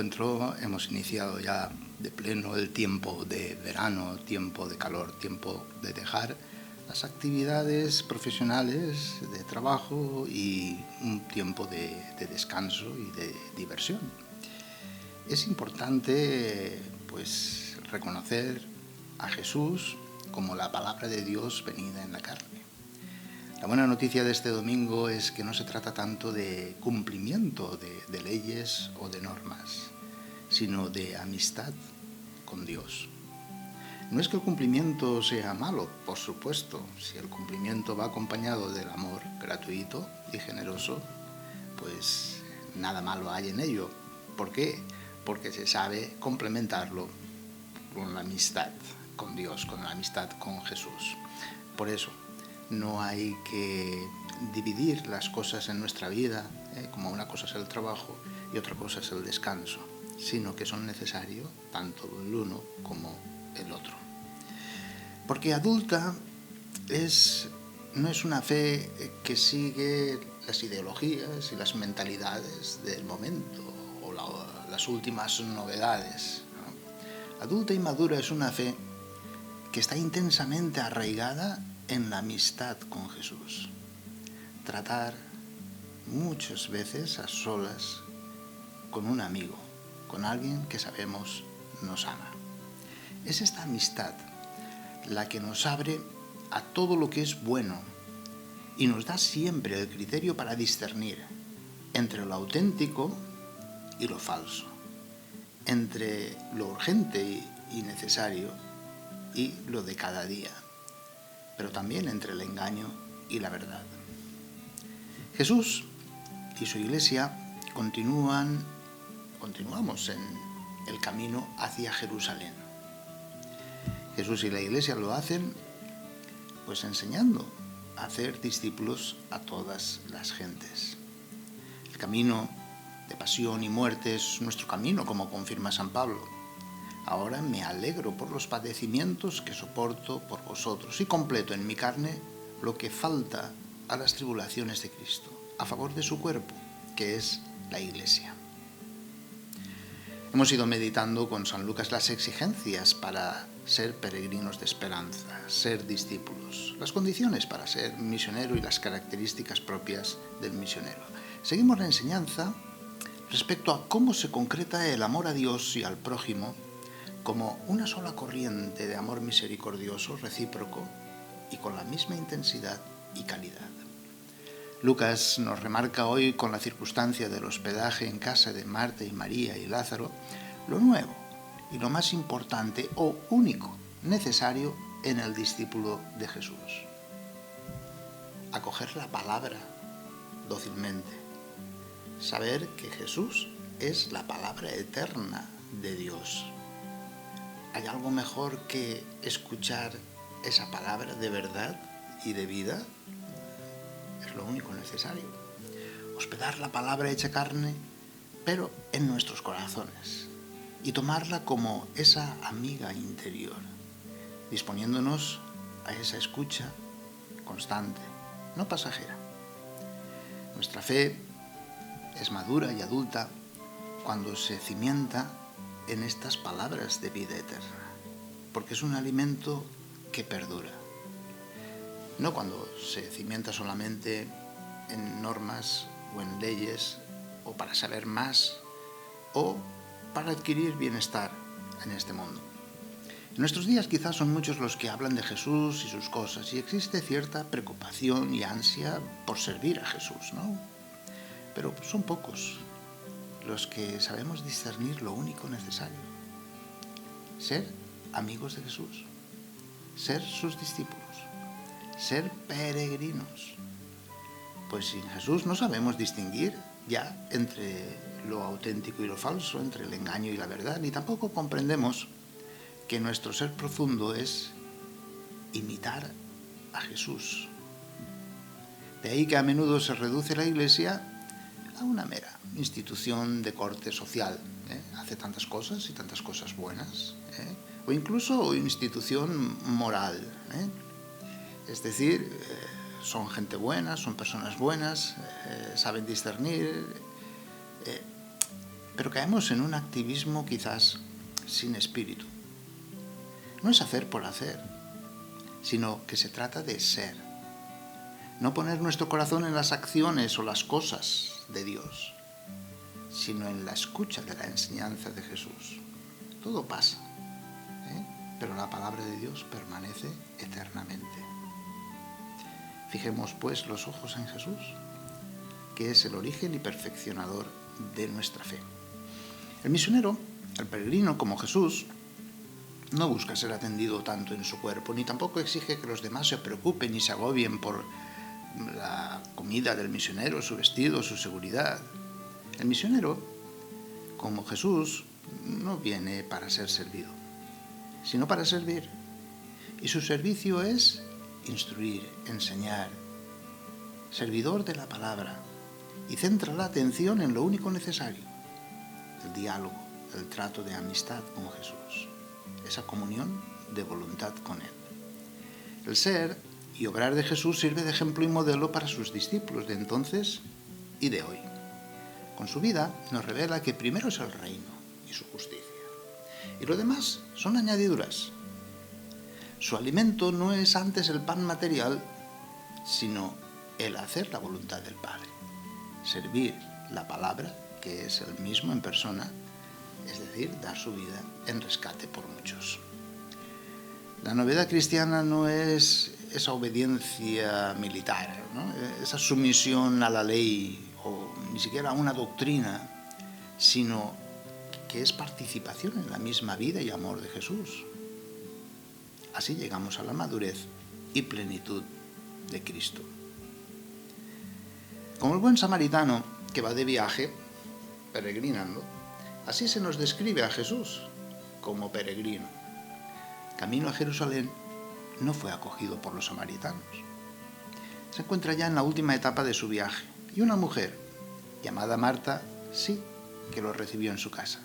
encuentro hemos iniciado ya de pleno el tiempo de verano, tiempo de calor, tiempo de dejar las actividades profesionales de trabajo y un tiempo de descanso y de diversión. Es importante pues reconocer a Jesús como la palabra de Dios venida en la carne. La buena noticia de este domingo es que no se trata tanto de cumplimiento de leyes o de normas, sino de amistad con Dios. No es que el cumplimiento sea malo, por supuesto. Si el cumplimiento va acompañado del amor gratuito y generoso, pues nada malo hay en ello. ¿Por qué? Porque se sabe complementarlo con la amistad con Dios, con la amistad con Jesús. Por eso, no hay que dividir las cosas en nuestra vida, como una cosa es el trabajo y otra cosa es el descanso, sino que son necesarios tanto el uno como el otro. Porque adulta no es una fe que sigue las ideologías y las mentalidades del momento o las últimas novedades, ¿no? Adulta y madura es una fe que está intensamente arraigada en la amistad con Jesús. Tratar muchas veces a solas con un amigo, con alguien que sabemos nos ama. Es esta amistad la que nos abre a todo lo que es bueno y nos da siempre el criterio para discernir entre lo auténtico y lo falso, entre lo urgente y necesario y lo de cada día, pero también entre el engaño y la verdad. Jesús y su Iglesia continuamos en el camino hacia Jerusalén. Jesús y la Iglesia lo hacen pues enseñando a hacer discípulos a todas las gentes. El camino de pasión y muerte es nuestro camino, como confirma San Pablo. Ahora me alegro por los padecimientos que soporto por vosotros y completo en mi carne lo que falta a las tribulaciones de Cristo, a favor de su cuerpo, que es la Iglesia. Hemos ido meditando con San Lucas las exigencias para ser peregrinos de esperanza, ser discípulos, las condiciones para ser misionero y las características propias del misionero. Seguimos la enseñanza respecto a cómo se concreta el amor a Dios y al prójimo como una sola corriente de amor misericordioso, recíproco y con la misma intensidad y calidad. Lucas nos remarca hoy con la circunstancia del hospedaje en casa de Marta y María y Lázaro lo nuevo y lo más importante o único necesario en el discípulo de Jesús. Acoger la palabra dócilmente, saber que Jesús es la palabra eterna de Dios. ¿Hay algo mejor que escuchar esa palabra de verdad y de vida? Es lo único necesario. Hospedar la palabra hecha carne, pero en nuestros corazones, y tomarla como esa amiga interior, disponiéndonos a esa escucha constante, no pasajera. Nuestra fe es madura y adulta cuando se cimienta en estas palabras de vida eterna, porque es un alimento que perdura. No cuando se cimienta solamente en normas o en leyes o para saber más o para adquirir bienestar en este mundo. En nuestros días quizás son muchos los que hablan de Jesús y sus cosas y existe cierta preocupación y ansia por servir a Jesús, ¿no? Pero son pocos los que sabemos discernir lo único necesario: ser amigos de Jesús, ser sus discípulos, ser peregrinos. Pues sin Jesús no sabemos distinguir ya entre lo auténtico y lo falso, entre el engaño y la verdad, ni tampoco comprendemos que nuestro ser profundo es imitar a Jesús. De ahí que a menudo se reduce la Iglesia a una mera institución de corte social. Hace tantas cosas y tantas cosas buenas, o incluso institución moral. Es decir, son gente buena, son personas buenas, saben discernir, pero caemos en un activismo quizás sin espíritu. No es hacer por hacer, sino que se trata de ser. No poner nuestro corazón en las acciones o las cosas de Dios, sino en la escucha de la enseñanza de Jesús. Todo pasa, pero la palabra de Dios permanece eternamente. Fijemos pues los ojos en Jesús, que es el origen y perfeccionador de nuestra fe. El misionero, el peregrino como Jesús, no busca ser atendido tanto en su cuerpo, ni tampoco exige que los demás se preocupen y se agobien por la comida del misionero, su vestido, su seguridad. El misionero, como Jesús, no viene para ser servido, sino para servir. Y su servicio es instruir, enseñar, servidor de la palabra, y centra la atención en lo único necesario: el diálogo, el trato de amistad con Jesús, esa comunión de voluntad con Él. El ser y obrar de Jesús sirve de ejemplo y modelo para sus discípulos de entonces y de hoy. Con su vida nos revela que primero es el reino y su justicia, y lo demás son añadiduras. Su alimento no es antes el pan material, sino el hacer la voluntad del Padre, servir la palabra, que es el mismo en persona, es decir, dar su vida en rescate por muchos. La novedad cristiana no es esa obediencia militar, ¿no?, esa sumisión a la ley o ni siquiera a una doctrina, sino que es participación en la misma vida y amor de Jesús. Así llegamos a la madurez y plenitud de Cristo. Como el buen samaritano que va de viaje, peregrinando, así se nos describe a Jesús como peregrino. Camino a Jerusalén, no fue acogido por los samaritanos. Se encuentra ya en la última etapa de su viaje, y una mujer llamada Marta sí que lo recibió en su casa.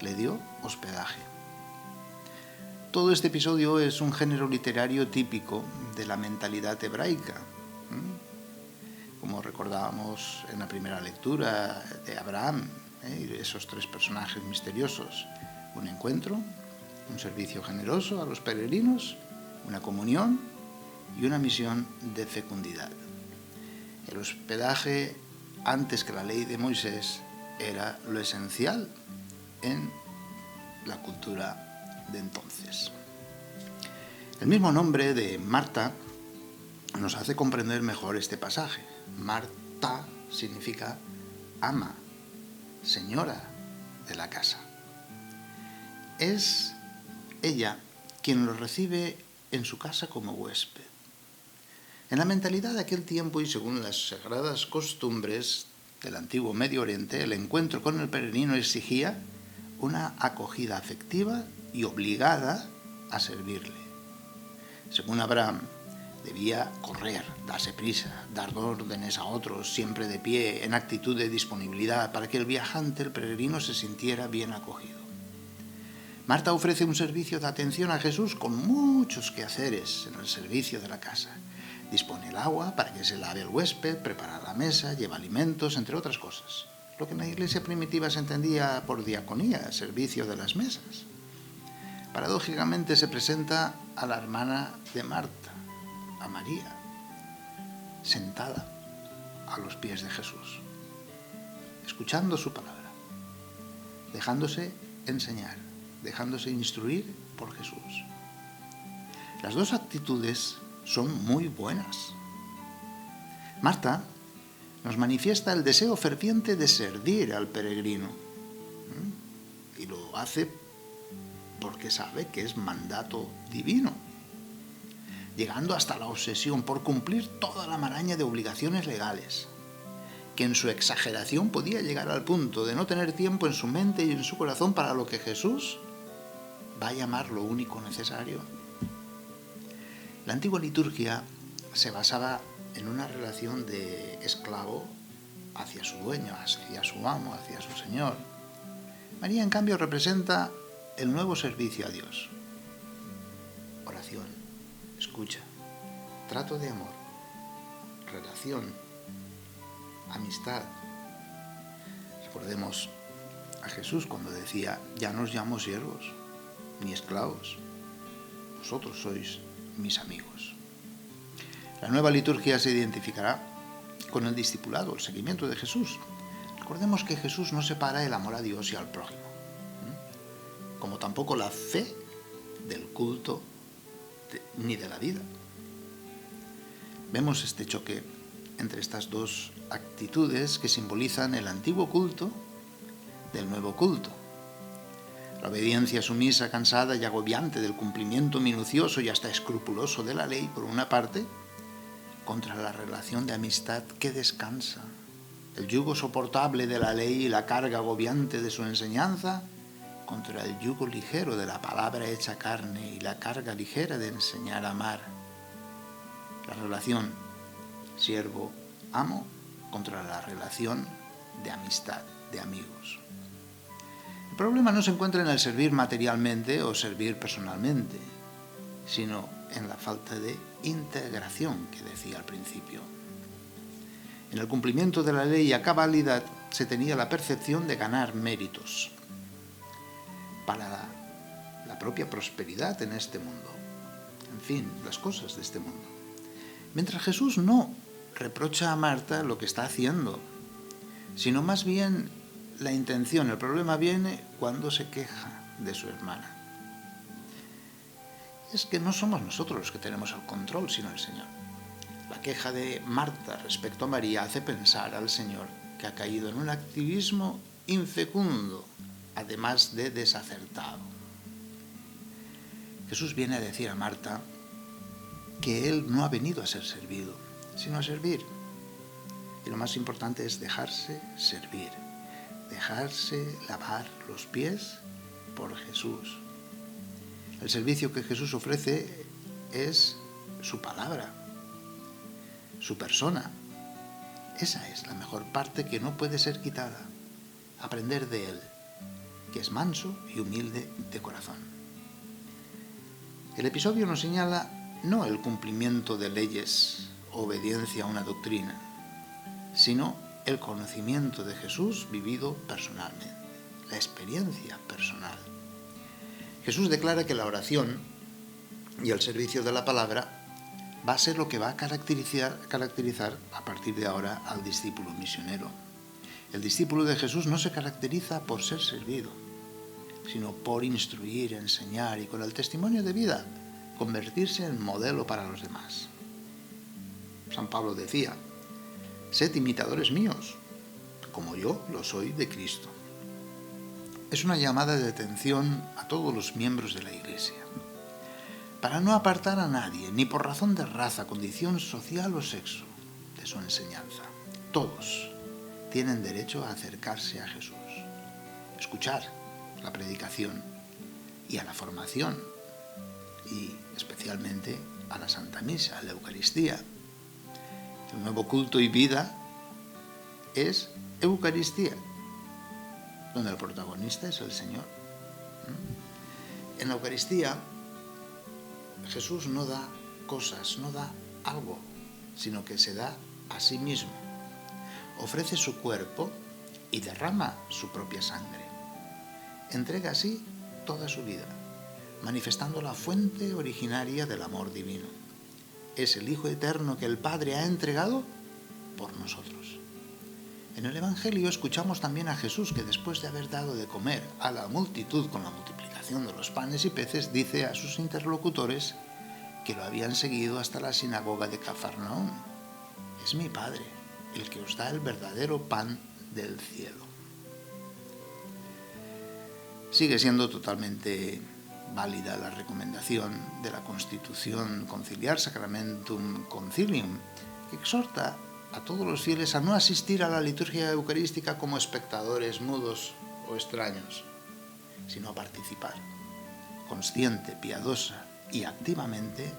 Le dio hospedaje. Todo este episodio es un género literario típico de la mentalidad hebraica. Como recordábamos en la primera lectura de Abraham, y esos tres personajes misteriosos: un encuentro, un servicio generoso a los peregrinos, una comunión y una misión de fecundidad. El hospedaje, antes que la ley de Moisés, era lo esencial en la cultura de entonces. El mismo nombre de Marta nos hace comprender mejor este pasaje. Marta significa ama, señora de la casa. Es ella quien lo recibe en su casa como huésped. En la mentalidad de aquel tiempo y según las sagradas costumbres del antiguo Medio Oriente, el encuentro con el peregrino exigía una acogida afectiva y obligada a servirle. Según Abraham, debía correr, darse prisa, dar órdenes a otros, siempre de pie, en actitud de disponibilidad, para que el viajante, el peregrino, se sintiera bien acogido. Marta ofrece un servicio de atención a Jesús con muchos quehaceres en el servicio de la casa. Dispone el agua para que se lave el huésped, prepara la mesa, lleva alimentos, entre otras cosas. Lo que en la iglesia primitiva se entendía por diaconía, servicio de las mesas. Paradójicamente se presenta a la hermana de Marta, a María, sentada a los pies de Jesús, escuchando su palabra, dejándose enseñar, dejándose instruir por Jesús. Las dos actitudes son muy buenas. Marta nos manifiesta el deseo ferviente de servir al peregrino, y lo hace porque sabe que es mandato divino, llegando hasta la obsesión por cumplir toda la maraña de obligaciones legales, que en su exageración podía llegar al punto de no tener tiempo en su mente y en su corazón para lo que Jesús va a llamar lo único necesario. La antigua liturgia se basaba en una relación de esclavo hacia su dueño, hacia su amo, hacia su señor. María, en cambio, representa el nuevo servicio a Dios. Oración, escucha, trato de amor, relación, amistad. Recordemos a Jesús cuando decía: ya no os llamo siervos ni esclavos, vosotros sois mis amigos. La nueva liturgia se identificará con el discipulado, el seguimiento de Jesús. Recordemos que Jesús no separa el amor a Dios y al prójimo, como tampoco la fe del culto ni de la vida. Vemos este choque entre estas dos actitudes que simbolizan el antiguo culto del nuevo culto. La obediencia sumisa, cansada y agobiante del cumplimiento minucioso y hasta escrupuloso de la ley, por una parte, contra la relación de amistad que descansa, el yugo soportable de la ley y la carga agobiante de su enseñanza, contra el yugo ligero de la palabra hecha carne y la carga ligera de enseñar a amar. La relación siervo-amo contra la relación de amistad, de amigos. El problema no se encuentra en el servir materialmente o servir personalmente, sino en la falta de integración que decía al principio. En el cumplimiento de la ley a cabalidad se tenía la percepción de ganar méritos para la propia prosperidad en este mundo. En fin, las cosas de este mundo. Mientras Jesús no reprocha a Marta lo que está haciendo, sino más bien la intención. El problema viene cuando se queja de su hermana. Es que no somos nosotros los que tenemos el control, sino el Señor. La queja de Marta respecto a María hace pensar al Señor que ha caído en un activismo infecundo, además de desacertado. Jesús viene a decir a Marta que Él no ha venido a ser servido, sino a servir. Y lo más importante es dejarse servir, dejarse lavar los pies por Jesús. El servicio que Jesús ofrece es su palabra, su persona. Esa es la mejor parte que no puede ser quitada. Aprender de Él, que es manso y humilde de corazón. El episodio nos señala no el cumplimiento de leyes o obediencia a una doctrina, sino el conocimiento de Jesús vivido personalmente, la experiencia personal. Jesús declara que la oración y el servicio de la palabra va a ser lo que va a caracterizar a partir de ahora al discípulo misionero. El discípulo de Jesús no se caracteriza por ser servido, sino por instruir, enseñar y con el testimonio de vida convertirse en modelo para los demás. San Pablo decía: sed imitadores míos, como yo lo soy de Cristo. Es una llamada de atención a todos los miembros de la Iglesia, para no apartar a nadie, ni por razón de raza, condición social o sexo, de su enseñanza. Todos tienen derecho a acercarse a Jesús, escuchar la predicación y a la formación, y especialmente a la Santa Misa, a la Eucaristía. El nuevo culto y vida es Eucaristía, donde el protagonista es el Señor. En la Eucaristía, Jesús no da cosas, no da algo, sino que se da a sí mismo. Ofrece su cuerpo y derrama su propia sangre. Entrega así toda su vida, manifestando la fuente originaria del amor divino. Es el Hijo eterno que el Padre ha entregado por nosotros. En el Evangelio escuchamos también a Jesús que después de haber dado de comer a la multitud con la multiplicación de los panes y peces, dice a sus interlocutores que lo habían seguido hasta la sinagoga de Cafarnaúm: es mi Padre el que os da el verdadero pan del cielo. Sigue siendo totalmente válida la recomendación de la Constitución Conciliar Sacramentum Concilium, que exhorta a todos los fieles a no asistir a la liturgia eucarística como espectadores mudos o extraños, sino a participar, consciente, piadosa y activamente,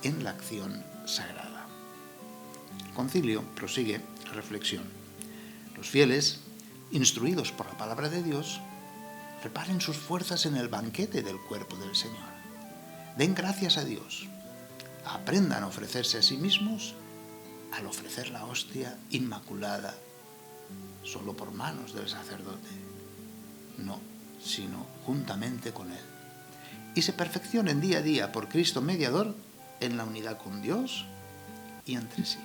en la acción sagrada. El concilio prosigue la reflexión. Los fieles, instruidos por la palabra de Dios, reparen sus fuerzas en el banquete del cuerpo del Señor. Den gracias a Dios. Aprendan a ofrecerse a sí mismos al ofrecer la hostia inmaculada solo por manos del sacerdote. no, sino juntamente con Él. Y se perfeccionen día a día por Cristo mediador en la unidad con Dios y entre sí.